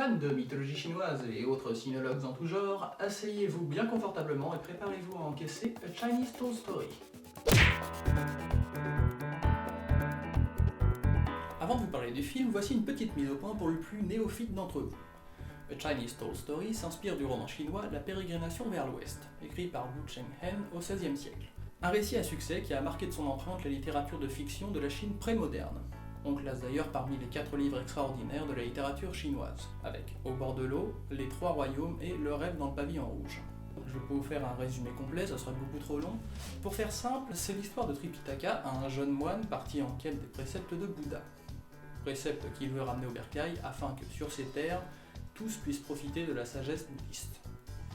Fans de mythologie chinoise et autres sinologues en tout genre, asseyez-vous bien confortablement et préparez-vous à encaisser A Chinese Tall Story. Avant de vous parler du film, voici une petite mise au point pour le plus néophyte d'entre vous. A Chinese Tall Story s'inspire du roman chinois La Pérégrination vers l'Ouest, écrit par Wu Chenghen au XVIe siècle. Un récit à succès qui a marqué de son empreinte la littérature de fiction de la Chine pré-moderne. On classe d'ailleurs parmi les 4 livres extraordinaires de la littérature chinoise, avec Au bord de l'eau, Les Trois Royaumes et Le rêve dans le pavillon rouge. Je vais pas vous faire un résumé complet, ça serait beaucoup trop long. Pour faire simple, c'est l'histoire de Tripitaka, un jeune moine parti en quête des préceptes de Bouddha. Préceptes qu'il veut ramener au bercail afin que sur ces terres, tous puissent profiter de la sagesse bouddhiste.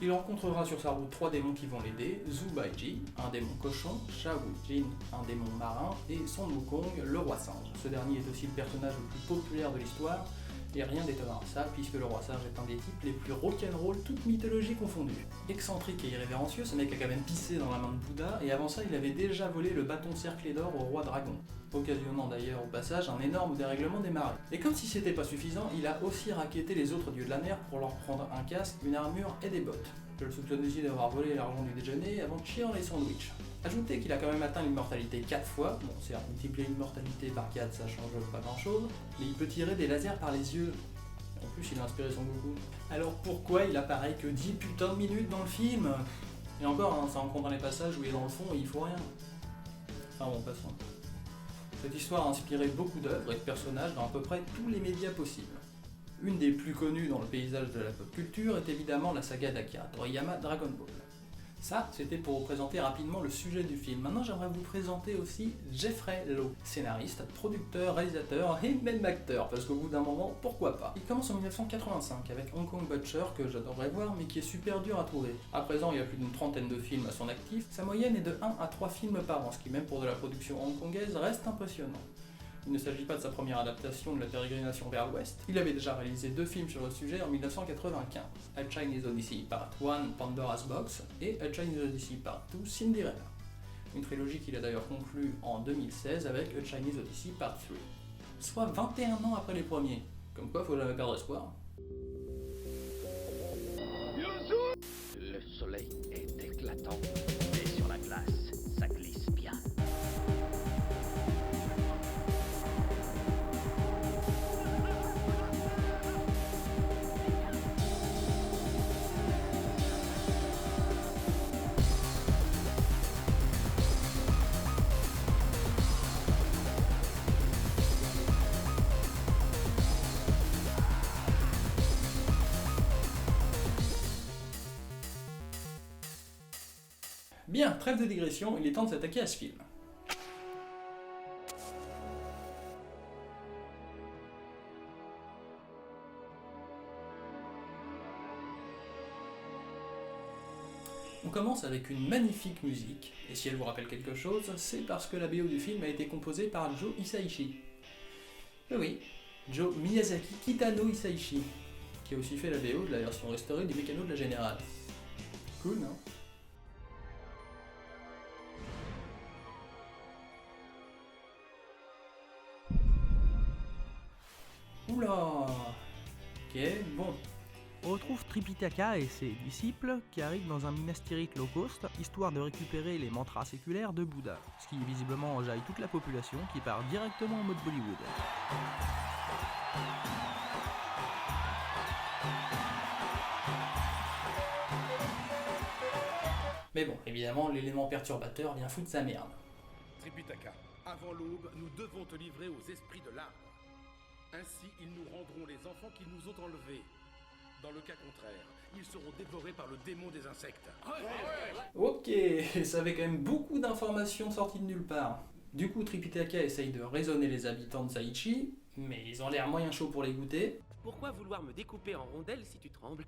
Il rencontrera sur sa route 3 démons qui vont l'aider, Zhu Baiji, un démon cochon, Sha Wujin, un démon marin, et Sun Wukong, le roi singe. Ce dernier est aussi le personnage le plus populaire de l'histoire, et rien d'étonnant à ça, puisque le roi singe est un des types les plus rock'n'roll, toute mythologie confondue. Excentrique et irrévérencieux, ce mec a quand même pissé dans la main de Bouddha, et avant ça il avait déjà volé le bâton cerclé d'or au roi dragon, occasionnant d'ailleurs au passage un énorme dérèglement des marées. Et comme si c'était pas suffisant, il a aussi racketté les autres dieux de la mer pour leur prendre un casque, une armure et des bottes. Je le soupçonne aussi d'avoir volé l'argent du déjeuner avant de chier dans les sandwichs. Ajoutez qu'il a quand même atteint l'immortalité 4 fois, bon certes multiplier l'immortalité par 4 ça change pas grand chose, mais il peut tirer des lasers par les yeux. En plus il a inspiré Son Goku. Alors pourquoi il apparaît que 10 putains de minutes dans le film? Et encore, hein, ça en compte dans les passages où il est dans le fond et il faut rien. Enfin bon, passons. Cette histoire a inspiré beaucoup d'œuvres et de personnages dans à peu près tous les médias possibles. Une des plus connues dans le paysage de la pop culture est évidemment la saga d'Akira Toriyama Dragon Ball. Ça, c'était pour vous présenter rapidement le sujet du film. Maintenant, j'aimerais vous présenter aussi Jeffrey Lowe, scénariste, producteur, réalisateur et même acteur, parce qu'au bout d'un moment, pourquoi pas. Il commence en 1985 avec Hong Kong Butcher, que j'adorerais voir, mais qui est super dur à trouver. À présent, il y a plus d'une trentaine de films à son actif. Sa moyenne est de 1 à 3 films par an, ce qui, même pour de la production hongkongaise, reste impressionnant. Il ne s'agit pas de sa première adaptation de La Pérégrination vers l'Ouest. Il avait déjà réalisé 2 films sur le sujet en 1995, A Chinese Odyssey Part 1 Pandora's Box et A Chinese Odyssey Part 2 Cinderella. Une trilogie qu'il a d'ailleurs conclue en 2016 avec A Chinese Odyssey Part 3. Soit 21 ans après les premiers. Comme quoi, faut jamais perdre espoir. Le soleil est éclatant et sur la glace, ça glisse bien. Bien, trêve de digression, il est temps de s'attaquer à ce film. On commence avec une magnifique musique, et si elle vous rappelle quelque chose, c'est parce que la BO du film a été composée par Joe Hisaishi. Oui, Joe Miyazaki Kitano Hisaishi, qui a aussi fait la BO de la version restaurée du Mécano de la Générale. Cool, non? Oula. Ok, bon. On retrouve Tripitaka et ses disciples qui arrivent dans un monastérique low cost, histoire de récupérer les mantras séculaires de Bouddha, ce qui visiblement enjaille toute la population qui part directement en mode Bollywood. Mais bon, évidemment, l'élément perturbateur vient foutre sa merde. Tripitaka, avant l'aube, nous devons te livrer aux esprits de l'arbre. Ainsi, ils nous rendront les enfants qu'ils nous ont enlevés. Dans le cas contraire, ils seront dévorés par le démon des insectes. Ok, ça avait quand même beaucoup d'informations sorties de nulle part. Du coup, Tripitaka essaye de raisonner les habitants de Saichi, mais ils ont l'air moyen chauds pour les goûter. Pourquoi vouloir me découper en rondelles si tu trembles?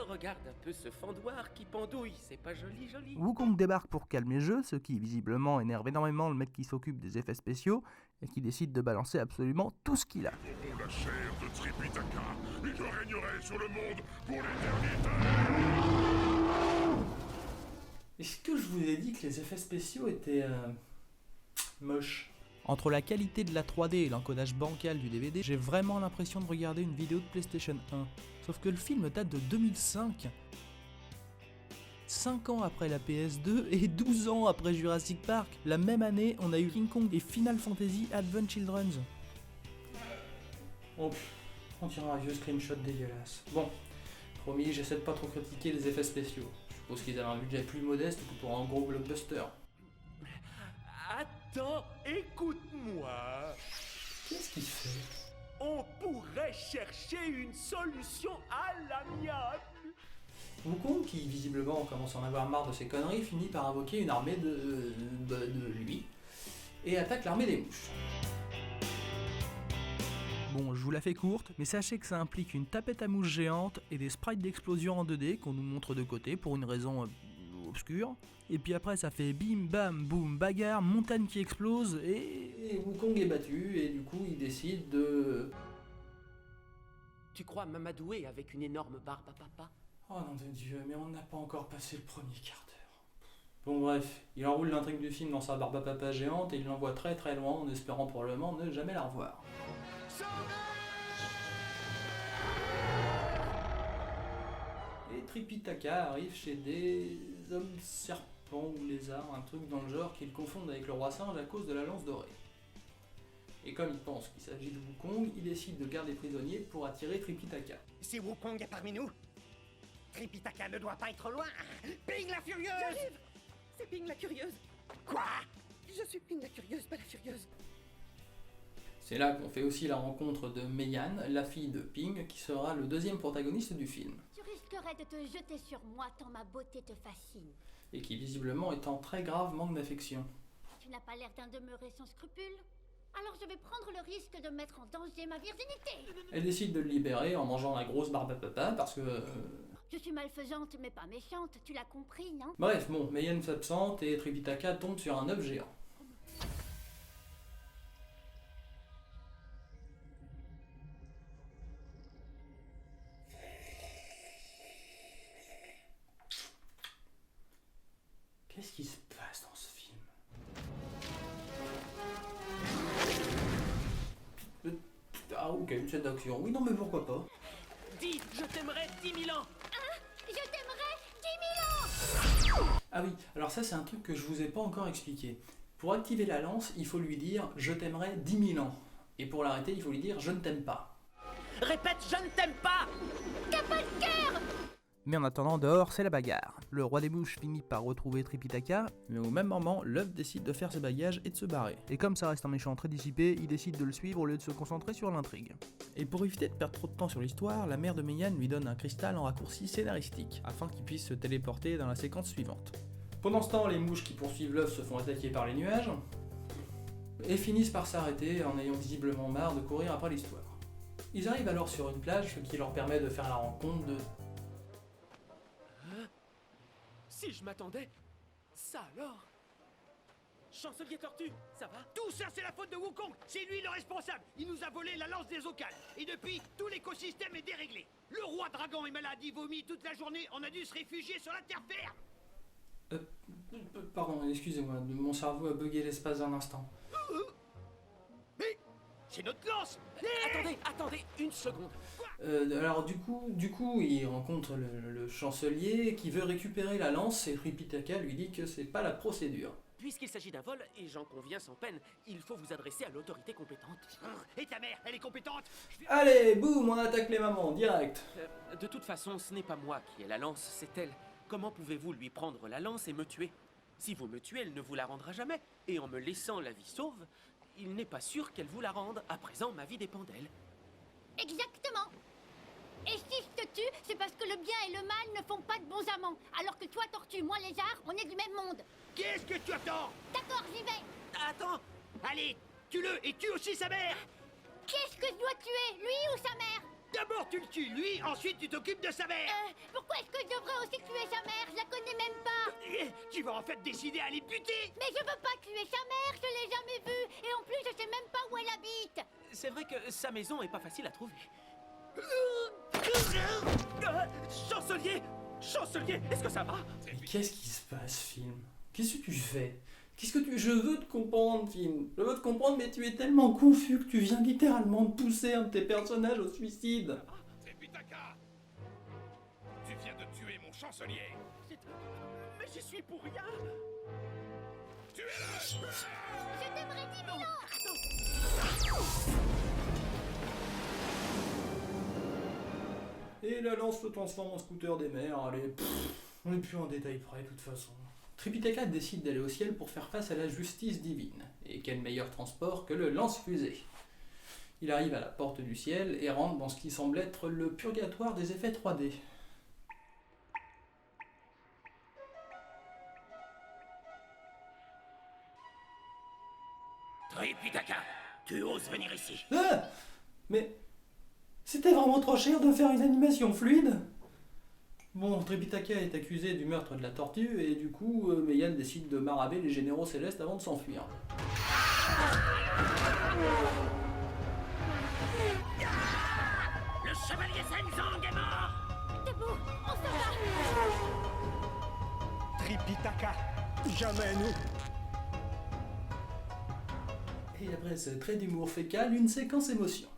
Regarde un peu ce fendoir qui pendouille, c'est pas joli joli. Wukong débarque pour calmer le jeu, ce qui visiblement énerve énormément le mec qui s'occupe des effets spéciaux et qui décide de balancer absolument tout ce qu'il a. Pour la chair de Tripitaka, et je régnerai sur le monde pour l'éternité. Est-ce que je vous ai dit que les effets spéciaux étaient moches? Entre la qualité de la 3D et l'encodage bancal du DVD, j'ai vraiment l'impression de regarder une vidéo de PlayStation 1. Sauf que le film date de 2005. 5 ans après la PS2 et 12 ans après Jurassic Park. La même année, on a eu King Kong et Final Fantasy Advent Children's. Oh, on dirait un vieux screenshot dégueulasse. Bon, promis, j'essaie de pas trop critiquer les effets spéciaux. Je suppose qu'ils avaient un budget plus modeste que pour un gros blockbuster. Attends, écoute-moi. Qu'est-ce qu'il fait? On pourrait chercher une solution à l'amiable. Wukong, qui visiblement commence à en avoir marre de ses conneries, finit par invoquer une armée de lui et attaque l'armée des mouches. Bon, je vous la fais courte, mais sachez que ça implique une tapette à mouche géante et des sprites d'explosion en 2D qu'on nous montre de côté pour une raison obscure. Et puis après ça fait bim bam boum bagarre, montagne qui explose Et Wukong est battu et du coup il décide de... Tu crois m'amadouer avec une énorme barbe à papa? Oh nom de Dieu, mais on n'a pas encore passé le premier quart d'heure. Bon bref, il enroule l'intrigue du film dans sa barbe à papa géante et il l'envoie très très loin en espérant probablement ne jamais la revoir. Et Tripitaka arrive chez des hommes serpents ou lézards, un truc dans le genre qu'ils confondent avec le roi singe à cause de la lance dorée. Et comme il pense qu'il s'agit de Wukong, il décide de garder prisonnier pour attirer Tripitaka. Si Wukong est parmi nous, Tripitaka ne doit pas être loin. Ping la furieuse! J'arrive! C'est Ping la curieuse. Quoi? Je suis Ping la curieuse, pas la furieuse. C'est là qu'on fait aussi la rencontre de Meian, la fille de Ping, qui sera le deuxième protagoniste du film. Tu risquerais de te jeter sur moi tant ma beauté te fascine. Et qui visiblement est en très grave manque d'affection. Tu n'as pas l'air d'un demeuré sans scrupules. Alors je vais prendre le risque de mettre en danger ma virginité. Elle décide de le libérer en mangeant la grosse barbe à papa parce que... Je suis malfaisante mais pas méchante, tu l'as compris, non? Bref, bon, Meian s'absente et Tripitaka tombe sur un œuf géant. Qu'est-ce qui se passe dans ce film? Ah ok, une scène d'action. Oui, non mais pourquoi pas? Dis, je t'aimerais 10 000 ans. Je t'aimerais 10 000 ans. Ah oui, alors ça c'est un truc que je vous ai pas encore expliqué. Pour activer la lance, il faut lui dire « je t'aimerais 10 000 ans ». Et pour l'arrêter, il faut lui dire « je ne t'aime pas ». Répète, je ne t'aime pas. T'as pas de cœur. Mais en attendant, dehors, c'est la bagarre. Le roi des mouches finit par retrouver Tripitaka, mais au même moment, l'œuf décide de faire ses bagages et de se barrer. Et comme ça reste un méchant très dissipé, il décide de le suivre au lieu de se concentrer sur l'intrigue. Et pour éviter de perdre trop de temps sur l'histoire, la mère de Meian lui donne un cristal en raccourci scénaristique, afin qu'il puisse se téléporter dans la séquence suivante. Pendant ce temps, les mouches qui poursuivent l'œuf se font attaquer par les nuages, et finissent par s'arrêter en ayant visiblement marre de courir après l'histoire. Ils arrivent alors sur une plage, ce qui leur permet de faire la rencontre de... Si je m'attendais, ça alors. Chancelier Tortue, ça va? Tout ça, c'est la faute de Wukong. C'est lui le responsable. Il nous a volé la lance des Ocales. Et depuis, tout l'écosystème est déréglé. Le roi dragon est malade, il vomit toute la journée. On a dû se réfugier sur la terre ferme. Pardon, excusez-moi, mon cerveau a bugué l'espace d'un instant. Mais c'est notre lance. Attendez, une seconde. Alors du coup, il rencontre le chancelier qui veut récupérer la lance et Tripitaka lui dit que c'est pas la procédure. Puisqu'il s'agit d'un vol, et j'en conviens sans peine, il faut vous adresser à l'autorité compétente. Et ta mère, elle est compétente. Allez, boum, on attaque les mamans, direct. De toute façon, ce n'est pas moi qui ai la lance, c'est elle. Comment pouvez-vous lui prendre la lance et me tuer? Si vous me tuez, elle ne vous la rendra jamais. Et en me laissant la vie sauve, il n'est pas sûr qu'elle vous la rende. À présent, ma vie dépend d'elle. Exactement. Et si je te tue, c'est parce que le bien et le mal ne font pas de bons amants. Alors que toi, Tortue, moi, Lézard, on est du même monde. Qu'est-ce que tu attends? D'accord, j'y vais. Attends. Allez, tue-le et tue aussi sa mère. Qu'est-ce que je dois tuer, lui ou sa mère? D'abord tu le tues, lui, ensuite tu t'occupes de sa mère. Pourquoi est-ce que je devrais aussi tuer sa mère? Je la connais même pas. Tu vas en fait décider à les buter. Mais je veux pas tuer sa mère, je l'ai jamais vue. Et en plus, je sais même pas où elle habite. C'est vrai que sa maison est pas facile à trouver. Chancelier, est-ce que ça va? Mais qu'est-ce qui se passe, film? Qu'est-ce que tu fais? Qu'est-ce que tu... Je veux te comprendre, Finn. Je veux te comprendre, mais tu es tellement confus que tu viens littéralement de pousser un de tes personnages au suicide. Tripitaka, tu viens de tuer mon chancelier. Mais j'y suis pour rien. Tu es là. Je t'aimerais 10 000 ans. Et la lance se transforme en scooter des mers. Allez, on n'est plus en détail près, de toute façon. Tripitaka décide d'aller au ciel pour faire face à la justice divine. Et quel meilleur transport que le lance-fusée. Il arrive à la porte du ciel et rentre dans ce qui semble être le purgatoire des effets 3D. Tripitaka, tu oses venir ici? Ah! Mais c'était vraiment trop cher de faire une animation fluide. Bon, Tripitaka est accusé du meurtre de la tortue et du coup, Meian décide de maraber les généraux célestes avant de s'enfuir. Le chevalier Senzang est mort! Debout, on s'en va. Tripitaka, jamais nous. Et après ce trait d'humour fécal, une séquence émotion.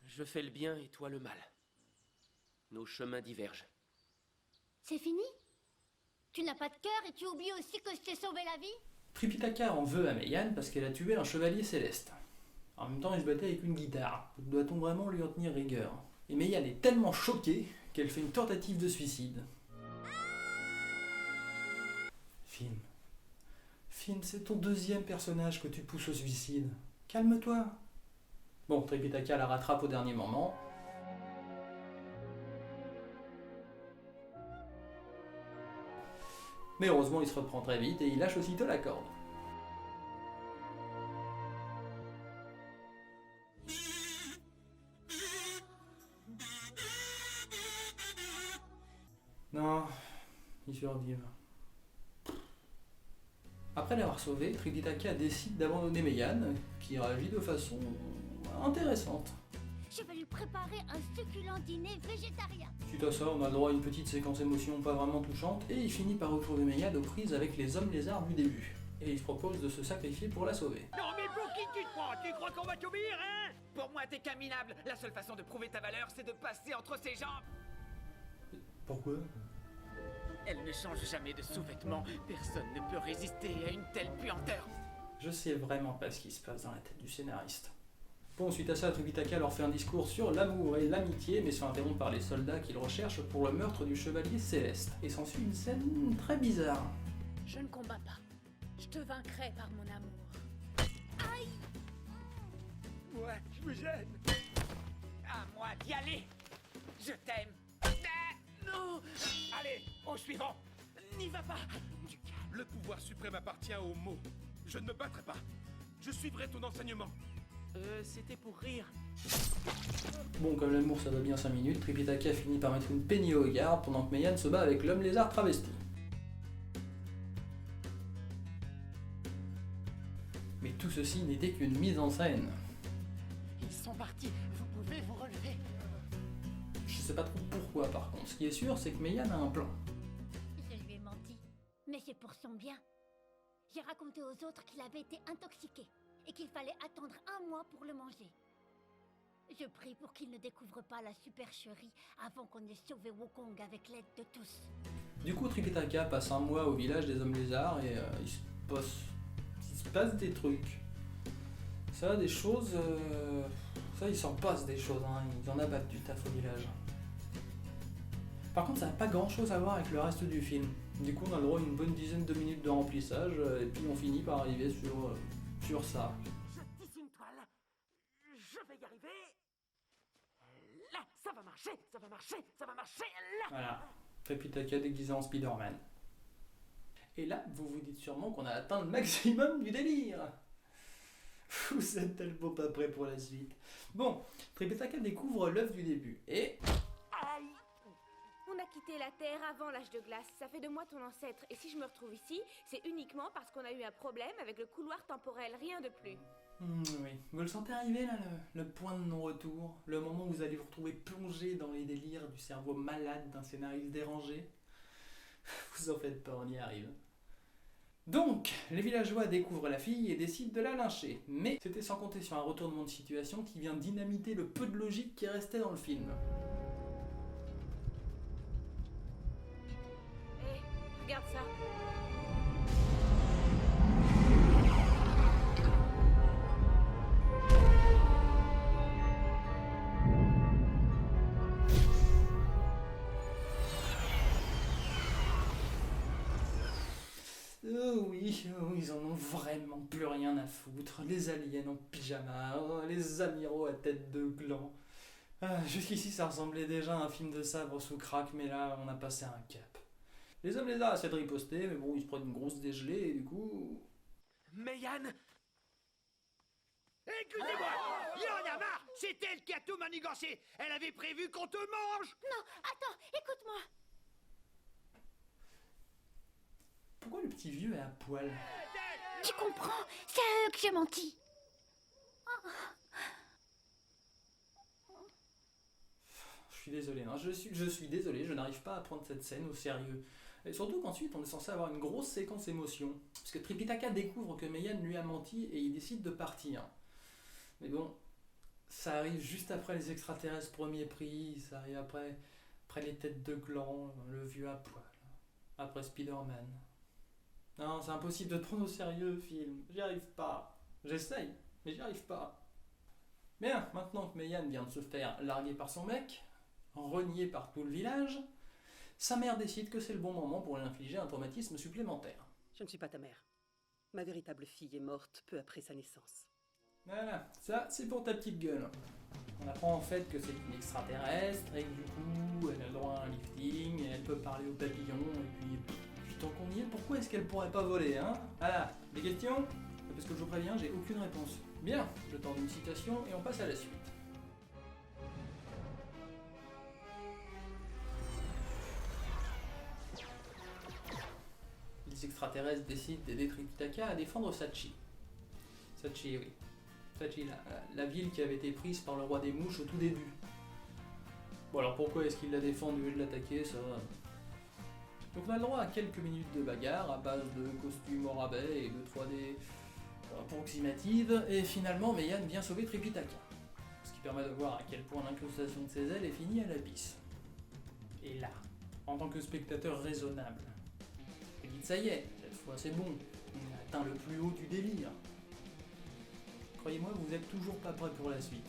Je fais le bien et toi le mal. Nos chemins divergent. C'est fini? Tu n'as pas de cœur et tu oublies aussi que je t'ai sauvé la vie? Tripitaka en veut à Meian parce qu'elle a tué un chevalier céleste. En même temps, il se battait avec une guitare. Doit-on vraiment lui en tenir rigueur? Et Meian est tellement choquée qu'elle fait une tentative de suicide. Finn. Finn, c'est ton deuxième personnage que tu pousses au suicide. Calme-toi. Bon, Tripitaka la rattrape au dernier moment. Mais heureusement, il se reprend très vite et il lâche aussitôt la corde. Non, ils survivent. Après l'avoir sauvé, Tripitaka décide d'abandonner Meian, qui réagit de façon intéressante. Je vais lui préparer un succulent dîner végétarien. Suite à ça, on a le droit à une petite séquence émotion pas vraiment touchante, et il finit par retrouver Meian aux prises avec les hommes lézards du début. Et il se propose de se sacrifier pour la sauver. Non mais pour qui tu te prends? Tu crois qu'on va t'obéir, hein? Pour moi, t'es qu'un minable. La seule façon de prouver ta valeur, c'est de passer entre ses jambes. Pourquoi? Elle ne change jamais de sous-vêtements. Personne ne peut résister à une telle puanteur. Je sais vraiment pas ce qui se passe dans la tête du scénariste. Bon, suite à ça, Tripitaka leur fait un discours sur l'amour et l'amitié, mais se fait interrompre par les soldats qui le recherchent pour le meurtre du chevalier céleste. Et s'ensuit une scène très bizarre. Je ne combats pas. Je te vaincrai par mon amour. Ouais, je me gêne. À moi d'y aller. Je t'aime. Ah, non. Allez, au suivant. N'y va pas. Du calme. Le pouvoir suprême appartient aux mots. Je ne me battrai pas. Je suivrai ton enseignement. C'était pour rire. Bon, comme l'amour ça va bien 5 minutes, Tripitaka finit par mettre une peignée au garde pendant que Meian se bat avec l'homme lézard travesti. Mais tout ceci n'était qu'une mise en scène. Ils sont partis. Vous pouvez vous relever. Je sais pas trop pourquoi par contre. Ce qui est sûr, c'est que Meian a un plan. Je lui ai menti, mais c'est pour son bien. J'ai raconté aux autres qu'il avait été intoxiqué et qu'il fallait attendre 1 mois pour le manger. Je prie pour qu'il ne découvre pas la supercherie avant qu'on ait sauvé Wukong avec l'aide de tous. Du coup, Tripitaka passe 1 mois au village des hommes lézards et il se passe des trucs. Ça, des choses... Ça, il s'en passe des choses, hein. Ils en abattent du taf au village. Par contre, ça n'a pas grand chose à voir avec le reste du film. Du coup, on a le droit à une bonne dizaine de minutes de remplissage, et puis on finit par arriver sur ça. Je tisse une toile. Je vais y arriver. Là, ça va marcher, ça va marcher, ça va marcher. Là. Voilà. Tripitaka déguisé en Spider-Man. Et là, vous vous dites sûrement qu'on a atteint le maximum du délire. Vous êtes tellement pas prêts pour la suite. Bon, Tripitaka découvre l'œuf du début, et... Aïe! On a quitté la Terre avant l'âge de glace. Ça fait de moi ton ancêtre. Et si je me retrouve ici, c'est uniquement parce qu'on a eu un problème avec le couloir temporel. Rien de plus. Oui. Vous le sentez arriver là, le point de non-retour? Le moment où vous allez vous retrouver plongé dans les délires du cerveau malade d'un scénariste dérangé? Vous en faites pas, on y arrive. Donc, les villageois découvrent la fille et décident de la lyncher. Mais c'était sans compter sur un retournement de situation qui vient dynamiter le peu de logique qui restait dans le film. Hé, regarde ça. Oh oui, ils en ont vraiment plus rien à foutre. Les aliens en pyjama, les amiraux à tête de gland. Jusqu'ici, ça ressemblait déjà à un film de sabre sous crack, mais là, on a passé un cap. Les hommes lézards essaient de riposter, mais bon, ils se prennent une grosse dégelée, et du coup... Meian! Écoutez-moi, il y en a marre. C'est elle qui a tout manigancé. Elle avait prévu qu'on te mange. Non, attends, écoute-moi. Pourquoi le petit vieux est à poil? Tu comprends? C'est à eux que j'ai menti. Je suis désolé, hein. Je suis désolé, je n'arrive pas à prendre cette scène au sérieux. Et surtout qu'ensuite, on est censé avoir une grosse séquence émotion. Parce que Tripitaka découvre que Meian lui a menti et il décide de partir. Mais bon, ça arrive juste après les extraterrestres premier prix, ça arrive après les têtes de gland, le vieux à poil, après Spider-Man. Non, c'est impossible de te prendre au sérieux, film. J'y arrive pas. J'essaye, mais j'y arrive pas. Bien, maintenant que Meian vient de se faire larguer par son mec, renié par tout le village, sa mère décide que c'est le bon moment pour lui infliger un traumatisme supplémentaire. Je ne suis pas ta mère. Ma véritable fille est morte peu après sa naissance. Voilà, ça c'est pour ta petite gueule. On apprend en fait que c'est une extraterrestre et que du coup elle a le droit à un lifting, et elle peut parler aux papillons, et puis tant qu'on y est, pourquoi est-ce qu'elle pourrait pas voler, hein? Voilà, des questions? Parce que je vous préviens, j'ai aucune réponse. Bien, je tente une citation et on passe à la suite. Les extraterrestres décident d'aider Tripitaka à défendre Sachi. Sachi, oui. Sachi, la ville qui avait été prise par le roi des mouches au tout début. Bon alors pourquoi est-ce qu'il l'a défendu et de l'attaquer, ça? Donc on a le droit à quelques minutes de bagarre à base de costumes au rabais et de 3D approximative, et finalement Meian vient sauver Tripitaka. Ce qui permet de voir à quel point l'incrustation de ses ailes est finie à la pisse. Et là, en tant que spectateur raisonnable, vous dites ça y est, cette fois c'est bon, on a atteint le plus haut du délire. Croyez-moi, vous êtes toujours pas prêt pour la suite.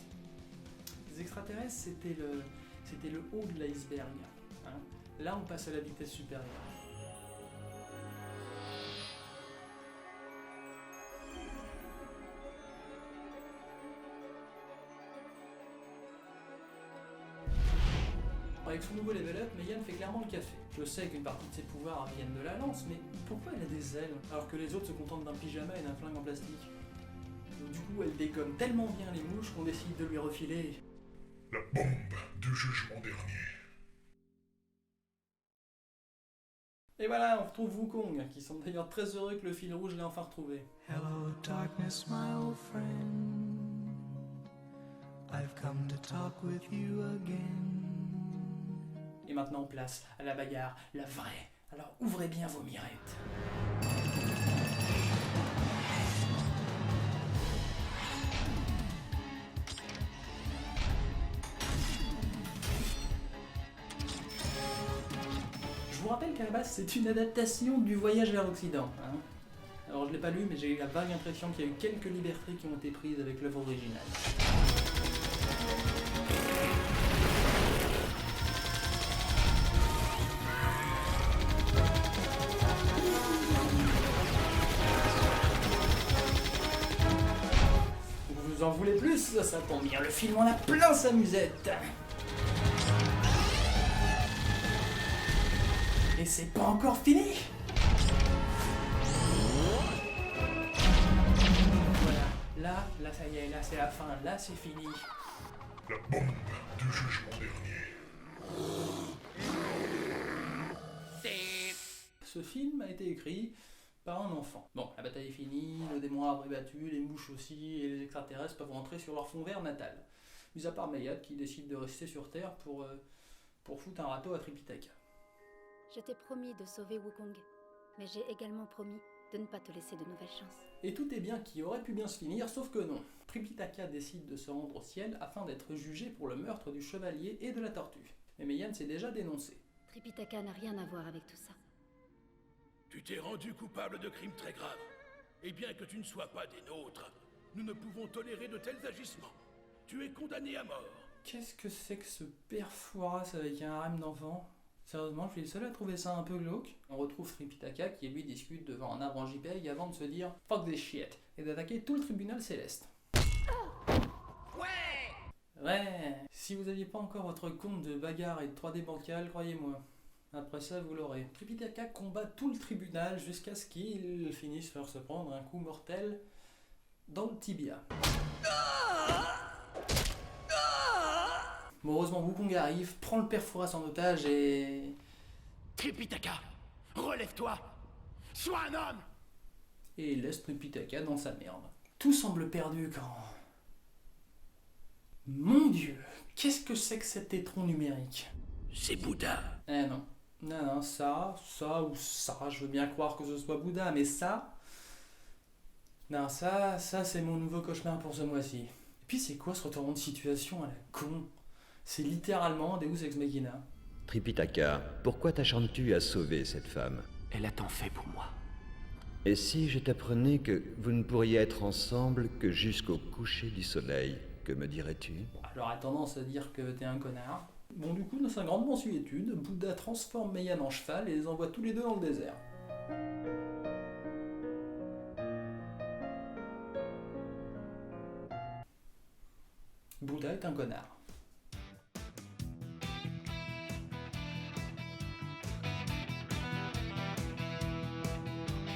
Les extraterrestres, c'était le haut de l'iceberg. Hein. Là, on passe à la vitesse supérieure. Avec son nouveau level up, Meian fait clairement le café. Je sais qu'une partie de ses pouvoirs viennent de la lance, mais pourquoi elle a des ailes alors que les autres se contentent d'un pyjama et d'un flingue en plastique? Donc, du coup, elle dégomme tellement bien les mouches qu'on décide de lui refiler la bombe du jugement dernier. Et voilà, on retrouve Wukong, qui semble d'ailleurs très heureux que le fil rouge l'ait enfin retrouvé. Hello darkness, my old friend. I've come to talk with you again. Et maintenant, place à la bagarre, la vraie. Alors ouvrez bien vos mirettes. Je vous rappelle qu'à la base, c'est une adaptation du Voyage vers l'Occident. Hein. Alors je l'ai pas lu, mais j'ai eu la vague impression qu'il y a eu quelques libertés qui ont été prises avec l'œuvre originale. Vous en voulez plus? Ça tombe bien, le film en a plein sa musette. Et c'est pas encore fini. Voilà, là ça y est, là c'est la fin, là c'est fini. La bombe du jugement dernier. Ce film a été écrit par un enfant. Bon, la bataille est finie, le démon arbre est battu, les mouches aussi, et les extraterrestres peuvent rentrer sur leur fond vert natal. Mis à part Meian qui décide de rester sur Terre pour foutre un râteau à Tripitaka. Je t'ai promis de sauver Wukong, mais j'ai également promis de ne pas te laisser de nouvelles chances. Et tout est bien qui aurait pu bien se finir, sauf que non. Tripitaka décide de se rendre au ciel afin d'être jugé pour le meurtre du chevalier et de la tortue. Mais Meian s'est déjà dénoncé. Tripitaka n'a rien à voir avec tout ça. Tu t'es rendu coupable de crimes très graves. Et bien que tu ne sois pas des nôtres, nous ne pouvons tolérer de tels agissements. Tu es condamné à mort. Qu'est-ce que c'est que ce père Fouras avec un harem d'enfants? Sérieusement, je suis le seul à trouver ça un peu glauque. On retrouve Tripitaka qui lui discute devant un arbre en JPEG avant de se dire « fuck this shit » et d'attaquer tout le tribunal céleste. Ouais, si vous aviez pas encore votre compte de bagarre et de 3D bancal, croyez-moi. Après ça, vous l'aurez. Tripitaka combat tout le tribunal jusqu'à ce qu'il finisse par se prendre un coup mortel dans le tibia. Bon, heureusement, Wukong arrive, prend le père Fouras en otage et... Tripitaka, relève-toi. Sois un homme. Et laisse Tripitaka dans sa merde. Tout semble perdu quand... Mon Dieu, qu'est-ce que c'est que cet étron numérique? C'est Bouddha. Eh non. Non, ça, je veux bien croire que ce soit Bouddha, mais ça... Non, ça c'est mon nouveau cauchemar pour ce mois-ci. Et puis c'est quoi ce retournement de situation à la con? C'est littéralement Deus Ex Machina. Tripitaka, pourquoi t'acharnes-tu à sauver cette femme? Elle a tant fait pour moi. Et si je t'apprenais que vous ne pourriez être ensemble que jusqu'au coucher du soleil, que me dirais-tu? Alors a tendance à dire que t'es un connard. Bon, du coup, dans sa grande mansuétude, Bouddha transforme Meian en cheval et les envoie tous les deux dans le désert. Bouddha est un connard.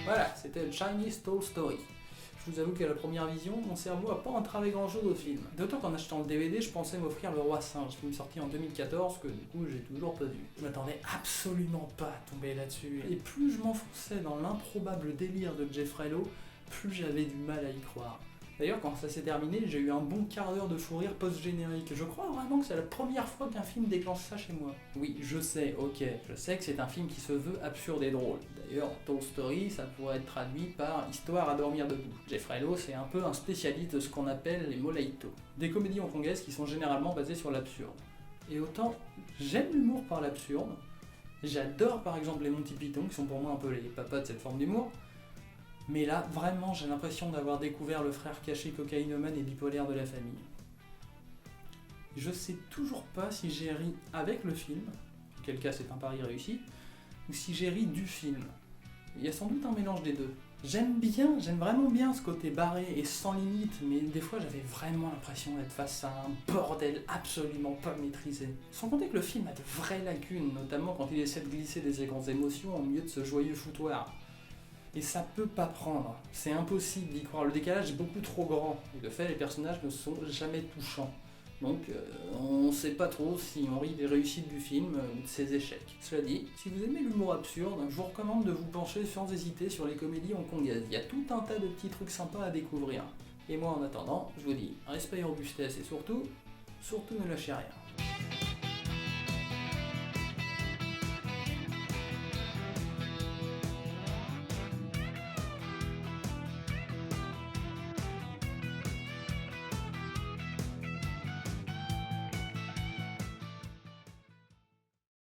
Voilà, c'était le Chinese Toy Story. Je vous avoue qu'à la première vision, mon cerveau a pas entravé grand chose au film. D'autant qu'en achetant le DVD, je pensais m'offrir Le Roi Singe, film sorti en 2014, que du coup j'ai toujours pas vu. Je m'attendais absolument pas à tomber là-dessus. Et plus je m'enfonçais dans l'improbable délire de Jeffrey Lowe, plus j'avais du mal à y croire. D'ailleurs, quand ça s'est terminé, j'ai eu un bon quart d'heure de fou rire post-générique. Je crois vraiment que c'est la première fois qu'un film déclenche ça chez moi. Oui, je sais, ok, je sais que c'est un film qui se veut absurde et drôle. D'ailleurs, Toy Story, ça pourrait être traduit par Histoire à dormir debout. Jeffrey Lowe, c'est un peu un spécialiste de ce qu'on appelle les moleito. Des comédies hongkongaises qui sont généralement basées sur l'absurde. Et autant, j'aime l'humour par l'absurde, j'adore par exemple les Monty Python, qui sont pour moi un peu les papas de cette forme d'humour, mais là, vraiment, j'ai l'impression d'avoir découvert le frère caché cocaïnomane et bipolaire de la famille. Je sais toujours pas si j'ai ri avec le film, en quel cas c'est un pari réussi, ou si j'ai ri du film. Il y a sans doute un mélange des deux. J'aime vraiment bien ce côté barré et sans limite, mais des fois j'avais vraiment l'impression d'être face à un bordel absolument pas maîtrisé. Sans compter que le film a de vraies lacunes, notamment quand il essaie de glisser des séquences d'émotions au milieu de ce joyeux foutoir. Et ça peut pas prendre, c'est impossible d'y croire, le décalage est beaucoup trop grand, et de fait les personnages ne sont jamais touchants. Donc on sait pas trop si on rit des réussites du film ou de ses échecs. Cela dit, si vous aimez l'humour absurde, je vous recommande de vous pencher sans hésiter sur les comédies hongkongaises, il y a tout un tas de petits trucs sympas à découvrir. Et moi en attendant, je vous dis respect et robustesse et surtout ne lâchez rien.